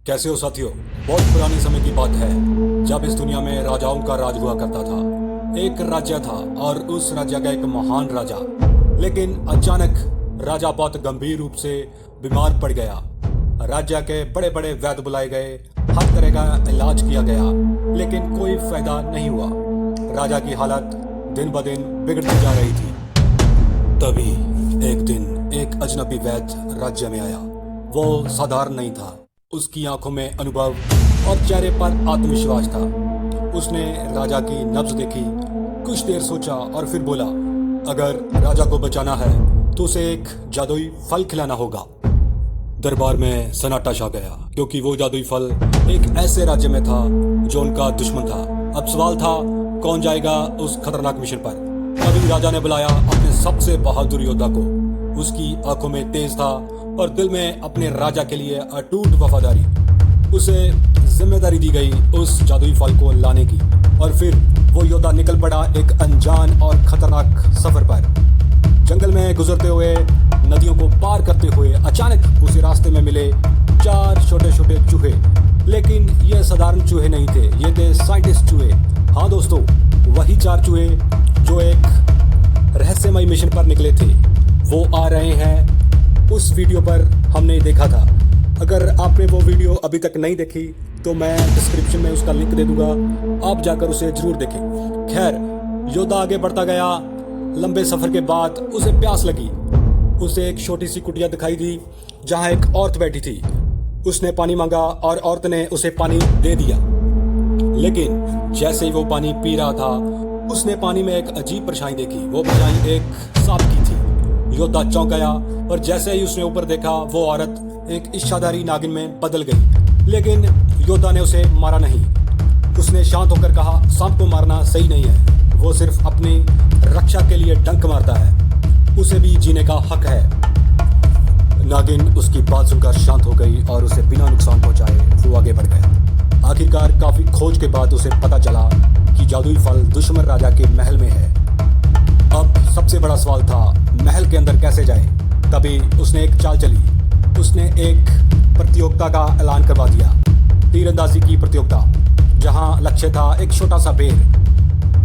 कैसे हो साथियों। बहुत पुराने समय की बात है जब इस दुनिया में राजाओं का राज हुआ करता था। एक राज्य था और उस राज्य का एक महान राजा, लेकिन अचानक राजा बहुत गंभीर रूप से बीमार पड़ गया। राज्य के बड़े बड़े वैद्य बुलाए गए, हर तरह का इलाज किया गया, लेकिन कोई फायदा नहीं हुआ। राजा की हालत दिन ब दिन बिगड़ती जा रही थी। तभी एक दिन एक अजनबी वैद्य राज्य में आया। वो साधारण नहीं था। उसकी आंखों में अनुभव और चेहरे पर आत्मविश्वास था। उसने राजा की नब्ज देखी, कुछ देर सोचा और फिर बोला, अगर राजा को बचाना है तो उसे एक जादुई फल खिलाना होगा। दरबार में सन्नाटा छा गया, क्योंकि वो जादुई फल एक ऐसे राज्य में था जो उनका दुश्मन था। अब सवाल था, कौन जाएगा उस खतरनाक मिशन पर। तभी राजा ने बुलाया अपने सबसे बहादुर योद्धा को। उसकी आंखों में तेज था और दिल में अपने राजा के लिए अटूट वफादारी। उसे जिम्मेदारी दी गई उस जादुई फल को लाने की, और फिर वो योद्धा निकल पड़ा एक अनजान और खतरनाक सफर पर। जंगल में गुजरते हुए, नदियों को पार करते हुए अचानक उसे रास्ते में मिले 4 छोटे छोटे चूहे। लेकिन ये साधारण चूहे नहीं थे, ये थे साइंटिस्ट चूहे। हाँ दोस्तों, वही 4 चूहे जो एक रहस्यमय मिशन पर निकले थे, वो आ रहे हैं उस वीडियो पर हमने देखा था। अगर आपने वो वीडियो अभी तक नहीं देखी तो मैं डिस्क्रिप्शन में उसका लिंक दे दूंगा, आप जाकर उसे जरूर देखें। खैर, योद्धा आगे बढ़ता गया। लंबे सफर के बाद उसे प्यास लगी। उसे एक छोटी सी कुटिया दिखाई दी जहां एक औरत बैठी थी। उसने पानी मांगा और औरत ने उसे पानी दे दिया। लेकिन जैसे ही वो पानी पी रहा था, उसने पानी में एक अजीब परछाई देखी। वो परछाई एक सांप की थी। योद्धा चौंक गया और जैसे ही उसने ऊपर देखा, वो औरत एक इच्छाधारी नागिन में बदल गई। लेकिन योद्धा ने उसे मारा नहीं। उसने शांत होकर कहा, सांप को मारना सही नहीं है, वो सिर्फ अपनी रक्षा के लिए डंक मारता है, उसे भी जीने का हक है। नागिन उसकी बात सुनकर शांत हो गई और उसे बिना नुकसान पहुंचाए वो आगे बढ़ गया। आखिरकार काफी खोज के बाद उसे पता चला कि जादुई फल दुश्मन राजा के महल में है। अब सबसे बड़ा सवाल था, महल के अंदर कैसे जाए। तभी उसने एक चाल चली। उसने एक प्रतियोगिता का ऐलान करवा दिया, तीरंदाजी की प्रतियोगिता, जहां लक्ष्य था एक छोटा सा बेर।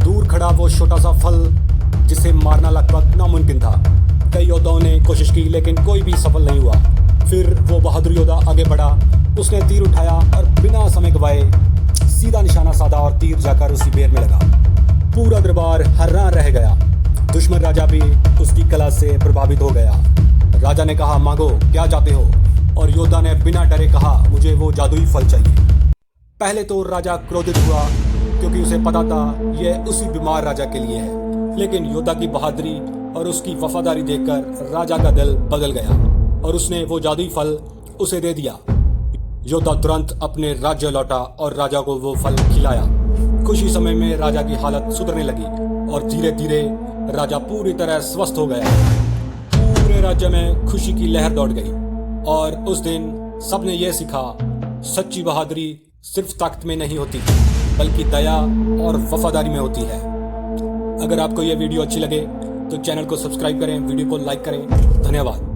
दूर खड़ा वो छोटा सा फल जिसे मारना लगभग नामुमकिन था। कई योद्धाओं ने कोशिश की, लेकिन कोई भी सफल नहीं हुआ। फिर वो बहादुर योद्धा आगे बढ़ा। उसने तीर उठाया और बिना समय गवाए सीधा निशाना साधा और तीर जाकर उसी बेर में लगा। पूरा दरबार हैरान रह गया। दुश्मन राजा भी उसकी कला से प्रभावित हो गया। राजा ने कहा, मांगो, क्या चाहते हो? और योद्धा ने बिना डरे कहा, मुझे वो जादुई फल चाहिए। पहले तो राजा क्रोधित हुआ, क्योंकि उसे पता था यह उसी बीमार राजा के लिए है। लेकिन योद्धा की बहादुरी और उसकी वफादारी देखकर राजा का दिल बदल गया और उसने वो जादुई फल उसे दे दिया। योद्धा तुरंत अपने राज्य लौटा और राजा को वो फल खिलाया। कुछ ही समय में राजा की हालत सुधरने लगी और धीरे धीरे राजा पूरी तरह स्वस्थ हो गया। पूरे राज्य में खुशी की लहर दौड़ गई और उस दिन सबने यह सीखा, सच्ची बहादुरी सिर्फ ताकत में नहीं होती, बल्कि दया और वफादारी में होती है। अगर आपको यह वीडियो अच्छी लगे तो चैनल को सब्सक्राइब करें, वीडियो को लाइक करें। धन्यवाद।